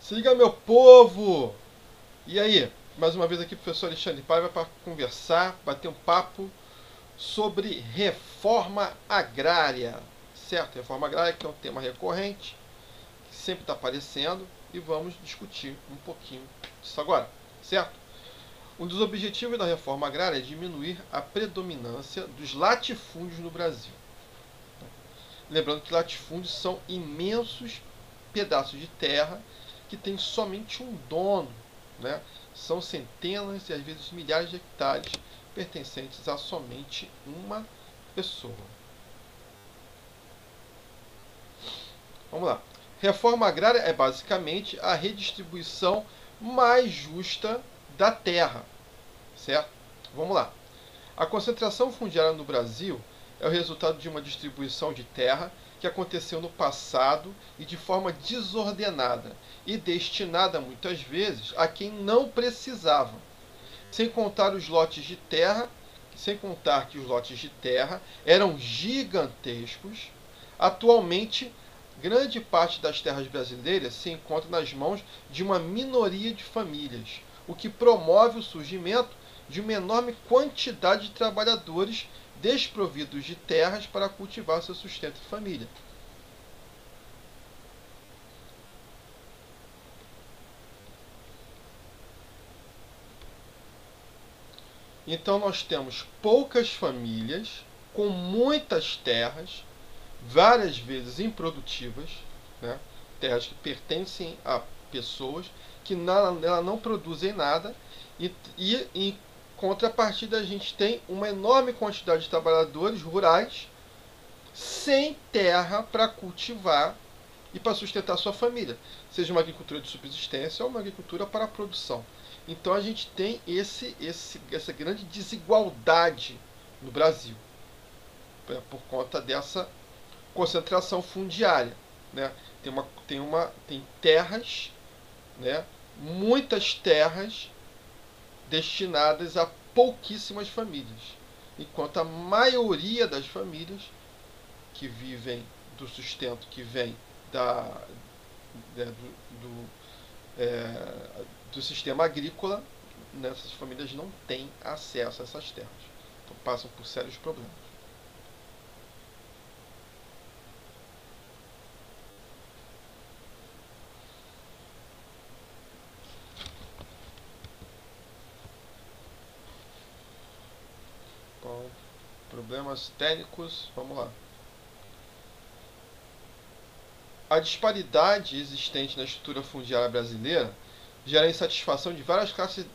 Siga, meu povo! E aí? Mais uma vez aqui, professor Alexandre Paiva, para conversar, bater um papo sobre reforma agrária. Certo? Reforma agrária, que é um tema recorrente, que sempre está aparecendo, e vamos discutir um pouquinho disso agora. Certo? Um dos objetivos da reforma agrária é diminuir a predominância dos latifúndios no Brasil. Lembrando que latifúndios são imensos pedaços de terra que tem somente um dono, né? São centenas e às vezes milhares de hectares pertencentes a somente uma pessoa. Vamos lá. Reforma agrária é basicamente a redistribuição mais justa da terra, certo? Vamos lá. A concentração fundiária no Brasil é o resultado de uma distribuição de terra que aconteceu no passado e de forma desordenada e destinada muitas vezes a quem não precisava. Sem contar os lotes de terra, sem contar que os lotes de terra eram gigantescos. Atualmente, grande parte das terras brasileiras se encontra nas mãos de uma minoria de famílias, o que promove o surgimento de uma enorme quantidade de trabalhadores desprovidos de terras para cultivar seu sustento e família. Então nós temos poucas famílias com muitas terras, várias vezes improdutivas, né? Terras que pertencem a pessoas que nela não produzem nada, e em contrapartida a gente tem uma enorme quantidade de trabalhadores rurais sem terra para cultivar e para sustentar sua família, seja uma agricultura de subsistência ou uma agricultura para a produção. Então a gente tem essa grande desigualdade no Brasil, por conta dessa concentração fundiária, né? Tem terras, né? Muitas terras destinadas a pouquíssimas famílias, enquanto a maioria das famílias que vivem do sustento que vem do sistema agrícola, essas famílias não têm acesso a essas terras, então passam por sérios problemas. Bom, problemas técnicos, vamos lá. A disparidade existente na estrutura fundiária brasileira gera insatisfação de várias classes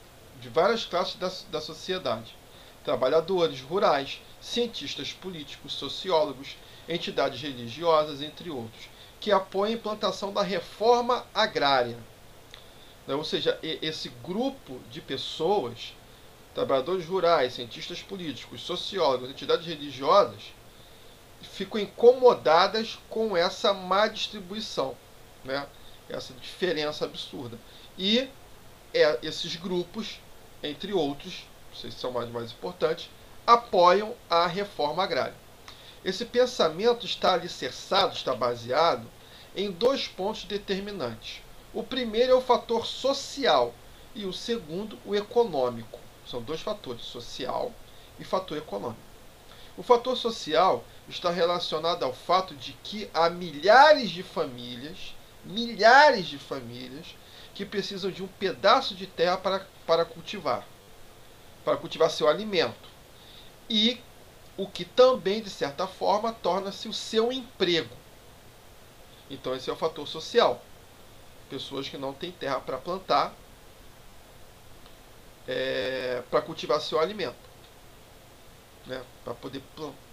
da sociedade. Trabalhadores rurais, cientistas políticos, sociólogos, entidades religiosas, entre outros, que apoiam a implantação da reforma agrária. Ou seja, esse grupo de pessoas, trabalhadores rurais, cientistas políticos, sociólogos, entidades religiosas, ficam incomodadas com essa má distribuição, né? Essa diferença absurda. E esses grupos, entre outros, vocês são mais importantes, apoiam a reforma agrária. Esse pensamento está alicerçado, está baseado em dois pontos determinantes. O primeiro é o fator social e o segundo, o econômico. São dois fatores, social e fator econômico. O fator social está relacionado ao fato de que há milhares de famílias, que precisam de um pedaço de terra para cultivar seu alimento. E o que também, de certa forma, torna-se o seu emprego. Então esse é o fator social. Pessoas que não têm terra para plantar, para cultivar seu alimento, né? Para poder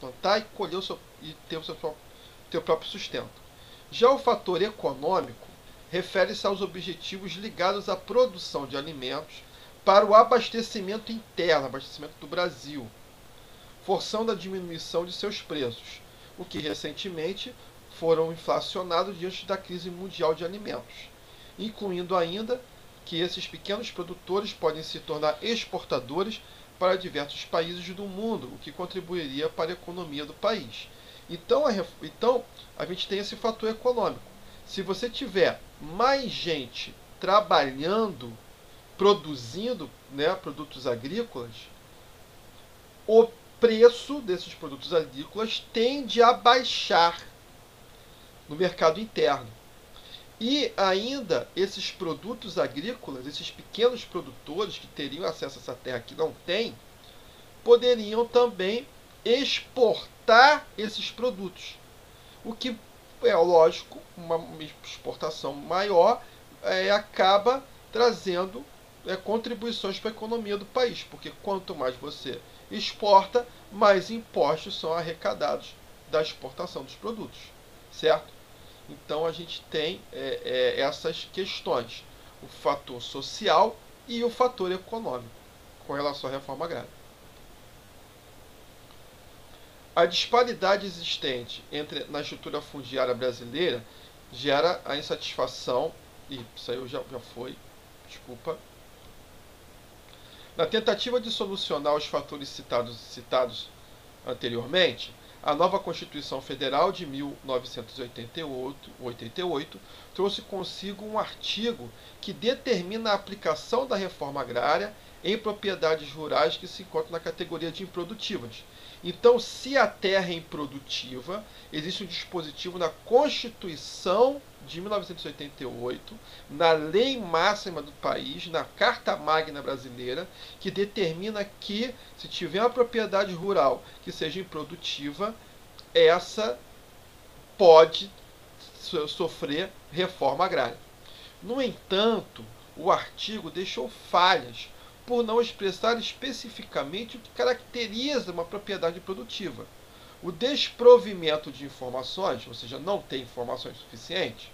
plantar e colher e ter o seu próprio sustento. Já o fator econômico refere-se aos objetivos ligados à produção de alimentos para o abastecimento interno, abastecimento do Brasil, forçando a diminuição de seus preços, o que recentemente foram inflacionados diante da crise mundial de alimentos, incluindo ainda que esses pequenos produtores podem se tornar exportadores para diversos países do mundo, o que contribuiria para a economia do país. Então a gente tem esse fator econômico. Se você tiver mais gente trabalhando, produzindo, né, produtos agrícolas, o preço desses produtos agrícolas tende a baixar no mercado interno. E ainda esses produtos agrícolas, esses pequenos produtores que teriam acesso a essa terra que não têm, poderiam também exportar esses produtos. O que é lógico, uma exportação maior acaba trazendo contribuições para a economia do país, porque quanto mais você exporta, mais impostos são arrecadados da exportação dos produtos, certo? Então a gente tem essas questões, o fator social e o fator econômico com relação à reforma agrária. A disparidade existente na estrutura fundiária brasileira gera a insatisfação, e isso aí já foi, desculpa. Na tentativa de solucionar os fatores citados anteriormente, a nova Constituição Federal de 1988 trouxe consigo um artigo que determina a aplicação da reforma agrária em propriedades rurais que se encontram na categoria de improdutivas. Então, se a terra é improdutiva, existe um dispositivo na Constituição de 1988, na lei máxima do país, na Carta Magna brasileira, que determina que, se tiver uma propriedade rural que seja improdutiva, essa pode sofrer reforma agrária. No entanto, o artigo deixou falhas por não expressar especificamente o que caracteriza uma propriedade produtiva. O desprovimento de informações, ou seja, não ter informações suficientes,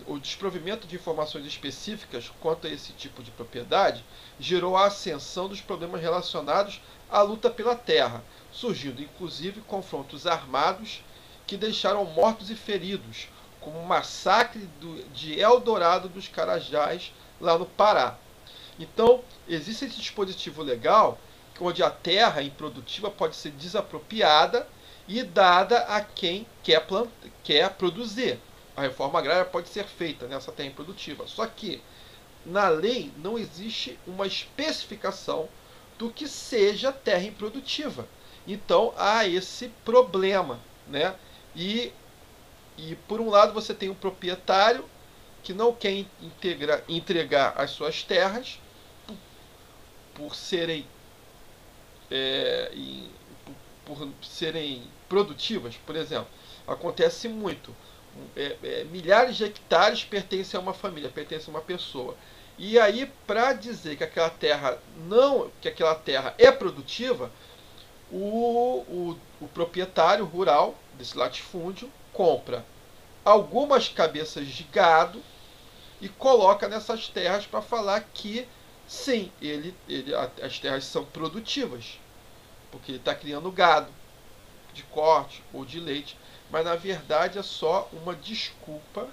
o desprovimento de informações específicas quanto a esse tipo de propriedade gerou a ascensão dos problemas relacionados à luta pela terra, surgindo inclusive confrontos armados que deixaram mortos e feridos, como o massacre de Eldorado dos Carajás, lá no Pará. Então, existe esse dispositivo legal onde a terra improdutiva pode ser desapropriada e dada a quem quer produzir. A reforma agrária pode ser feita nessa terra improdutiva. Só que, na lei, não existe uma especificação do que seja terra improdutiva. Então, há esse problema, né? E por um lado, você tem um proprietário que não quer entregar as suas terras por serem produtivas, por exemplo. Acontece muito. Milhares de hectares pertencem a uma família, pertencem a uma pessoa. E aí, para dizer que aquela terra é produtiva, o proprietário rural desse latifúndio compra algumas cabeças de gado e coloca nessas terras para falar que sim, as terras são produtivas, porque ele está criando gado de corte ou de leite, mas na verdade é só uma desculpa,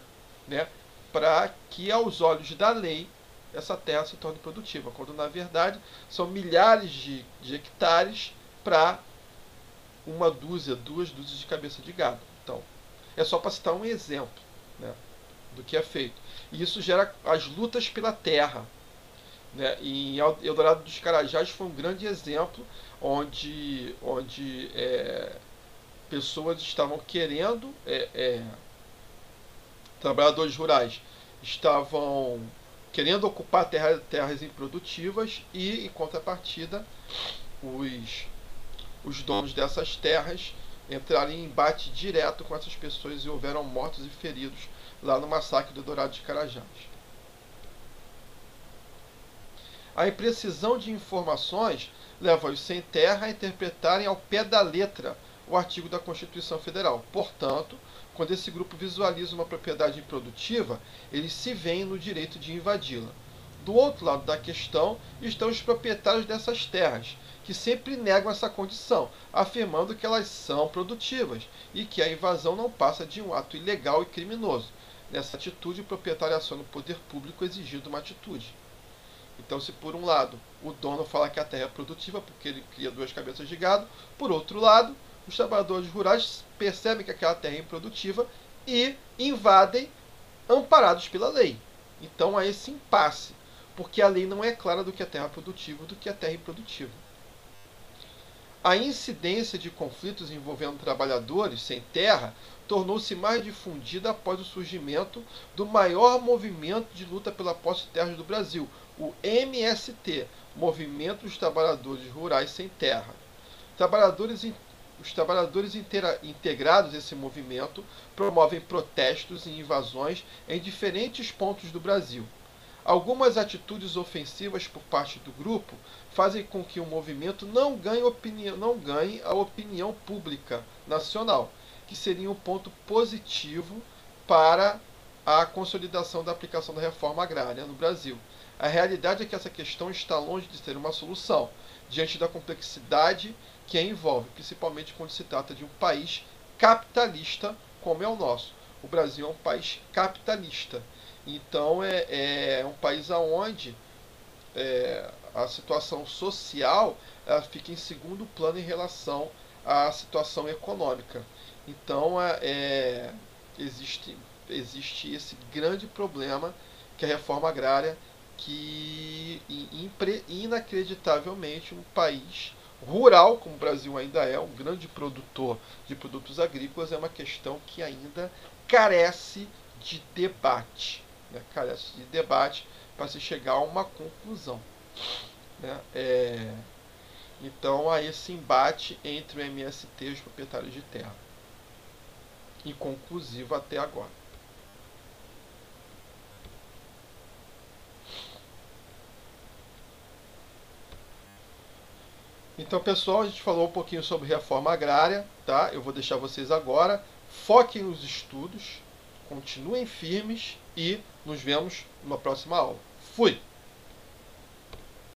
né, para que aos olhos da lei essa terra se torne produtiva, quando na verdade são milhares de hectares para duas dúzias de cabeça de gado. Então, é só para citar um exemplo, né, do que é feito. E isso gera as lutas pela terra, né? E Eldorado dos Carajás foi um grande exemplo onde pessoas estavam querendo, trabalhadores rurais estavam querendo ocupar terras improdutivas e, em contrapartida, os donos dessas terras entraram em embate direto com essas pessoas e houveram mortos e feridos lá no massacre do Eldorado de Carajás. A imprecisão de informações leva os sem terra a interpretarem ao pé da letra o artigo da Constituição Federal. Portanto, quando esse grupo visualiza uma propriedade improdutiva, eles se veem no direito de invadi-la. Do outro lado da questão estão os proprietários dessas terras, que sempre negam essa condição, afirmando que elas são produtivas e que a invasão não passa de um ato ilegal e criminoso. Nessa atitude, o proprietário aciona o poder público exigindo uma atitude. Então, se por um lado o dono fala que a terra é produtiva porque ele cria duas cabeças de gado, por outro lado, os trabalhadores rurais percebem que aquela terra é improdutiva e invadem amparados pela lei. Então há esse impasse, porque a lei não é clara do que é terra produtiva e do que é terra improdutiva. A incidência de conflitos envolvendo trabalhadores sem terra tornou-se mais difundida após o surgimento do maior movimento de luta pela posse de terras do Brasil, o MST, Movimento dos Trabalhadores Rurais Sem Terra. Os trabalhadores integrados a esse movimento promovem protestos e invasões em diferentes pontos do Brasil. Algumas atitudes ofensivas por parte do grupo fazem com que o movimento não ganhe a opinião pública nacional, que seria um ponto positivo para a consolidação da aplicação da reforma agrária no Brasil. A realidade é que essa questão está longe de ser uma solução, diante da complexidade que a envolve, principalmente quando se trata de um país capitalista como é o nosso. O Brasil é um país capitalista. Então é um país onde a situação social ela fica em segundo plano em relação à situação econômica. Então existe esse grande problema que é a reforma agrária, que inacreditavelmente um país rural, como o Brasil ainda é, um grande produtor de produtos agrícolas, é uma questão que ainda carece de debate. Carece de debate para se chegar a uma conclusão. Então há esse embate entre o MST e os proprietários de terra. Inconclusivo até agora. Então, pessoal, a gente falou um pouquinho sobre reforma agrária, tá? Eu vou deixar vocês agora. Foquem nos estudos, continuem firmes e nos vemos numa próxima aula. Fui!